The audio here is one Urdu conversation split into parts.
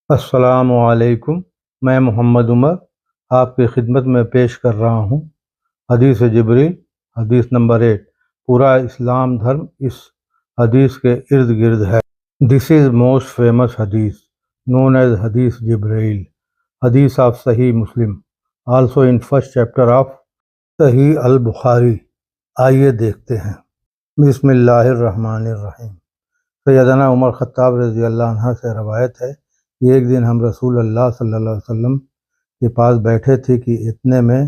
السلام علیکم۔ میں محمد عمر آپ کی خدمت میں پیش کر رہا ہوں حدیث جبریل، حدیث نمبر 8۔ پورا اسلام دھرم اس حدیث کے ارد گرد ہے۔ دس از موسٹ فیمس حدیث known as حدیث جبریل، حدیث of Sahih Muslim, also in first chapter of Sahih al Bukhari. آئیے دیکھتے ہیں۔ بسم اللہ الرحمن الرحیم۔ سیدنا عمر خطاب رضی اللہ عنہ سے روایت ہے کہ ایک دن ہم رسول اللہ صلی اللہ علیہ وسلم کے پاس بیٹھے تھے کہ اتنے میں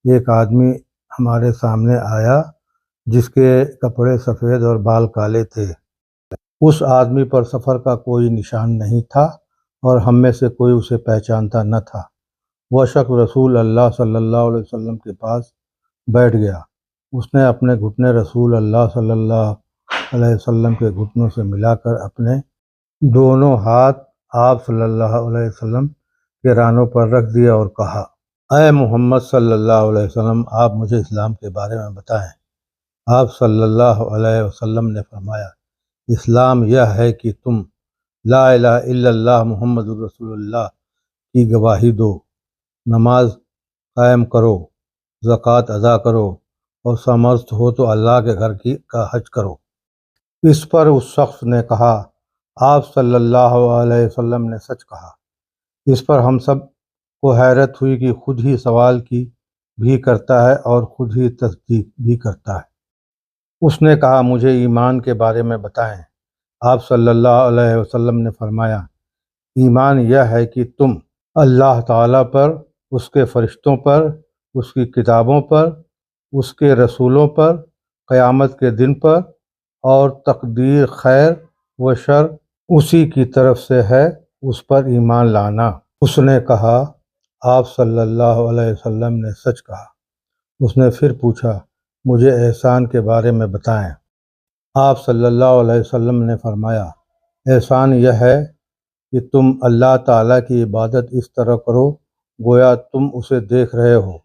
ایک آدمی ہمارے سامنے آیا جس کے کپڑے سفید اور بال کالے تھے۔ اس آدمی پر سفر کا کوئی نشان نہیں تھا اور ہم میں سے کوئی اسے پہچانتا نہ تھا۔ وہ شخص رسول اللہ صلی اللہ علیہ وسلم کے پاس بیٹھ گیا۔ اس نے اپنے گھٹنے رسول اللہ صلی اللہ علیہ وسلم کے گھٹنوں سے ملا کر اپنے دونوں ہاتھ آپ صلی اللہ علیہ وسلم کے رانوں پر رکھ دیا اور کہا، اے محمد صلی اللہ علیہ وسلم، آپ مجھے اسلام کے بارے میں بتائیں۔ آپ صلی اللہ علیہ وسلم نے فرمایا، اسلام یہ ہے کہ تم لا الہ الا اللہ محمد الرسول اللہ کی گواہی دو، نماز قائم کرو، زکوٰۃ ادا کرو اور سمرتھ ہو تو اللہ کے گھر کا حج کرو۔ اس پر اس شخص نے کہا، آپ صلی اللہ علیہ وسلم نے سچ کہا۔ اس پر ہم سب کو حیرت ہوئی کہ خود ہی سوال کی بھی کرتا ہے اور خود ہی تصدیق بھی کرتا ہے۔ اس نے کہا، مجھے ایمان کے بارے میں بتائیں۔ آپ صلی اللہ علیہ وسلم نے فرمایا، ایمان یہ ہے کہ تم اللہ تعالیٰ پر، اس کے فرشتوں پر، اس کی کتابوں پر، اس کے رسولوں پر، قیامت کے دن پر اور تقدیر خیر و شر اسی کی طرف سے ہے، اس پر ایمان لانا۔ اس نے کہا، آپ صلی اللہ علیہ وسلم نے سچ کہا۔ اس نے پھر پوچھا، مجھے احسان کے بارے میں بتائیں۔ آپ صلی اللہ علیہ وسلم نے فرمایا، احسان یہ ہے کہ تم اللہ تعالیٰ کی عبادت اس طرح کرو گویا تم اسے دیکھ رہے ہو،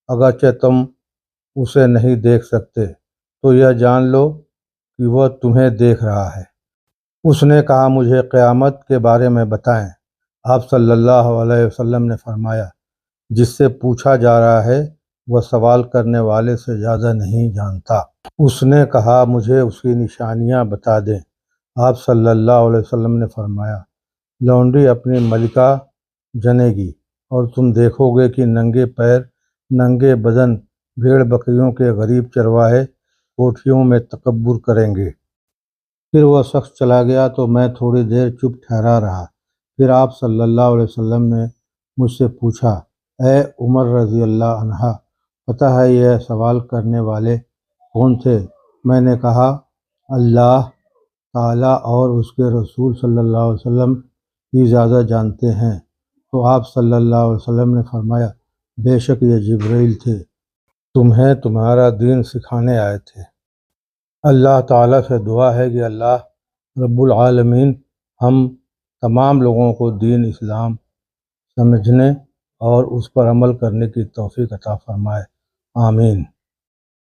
اگرچہ تم اسے نہیں دیکھ سکتے تو یہ جان لو کہ وہ تمہیں دیکھ رہا ہے۔ اس نے کہا، مجھے قیامت کے بارے میں بتائیں۔ آپ صلی اللہ علیہ وسلم نے فرمایا، جس سے پوچھا جا رہا ہے وہ سوال کرنے والے سے زیادہ نہیں جانتا۔ اس نے کہا، مجھے اس کی نشانیاں بتا دیں۔ آپ صلی اللہ علیہ وسلم نے فرمایا، لونڈی اپنی ملکہ جنے گی اور تم دیکھو گے کہ ننگے پیر، ننگے بدن بھیڑ بکریوں کے غریب چرواہے کوٹھیوں میں تکبر کریں گے۔ پھر وہ شخص چلا گیا تو میں تھوڑی دیر چپ ٹھہرا رہا۔ پھر آپ صلی اللہ علیہ وسلم نے مجھ سے پوچھا، اے عمر رضی اللہ عنہ، پتہ ہے یہ سوال کرنے والے کون تھے؟ میں نے کہا، اللہ تعالیٰ اور اس کے رسول صلی اللہ علیہ وسلم ہی زیادہ جانتے ہیں۔ تو آپ صلی اللہ علیہ وسلم نے فرمایا، بے شک یہ جبرائیل تھے، تمہیں تمہارا دین سکھانے آئے تھے۔ اللہ تعالیٰ سے دعا ہے کہ اللہ رب العالمین ہم تمام لوگوں کو دین اسلام سمجھنے اور اس پر عمل کرنے کی توفیق عطا فرمائے، آمین۔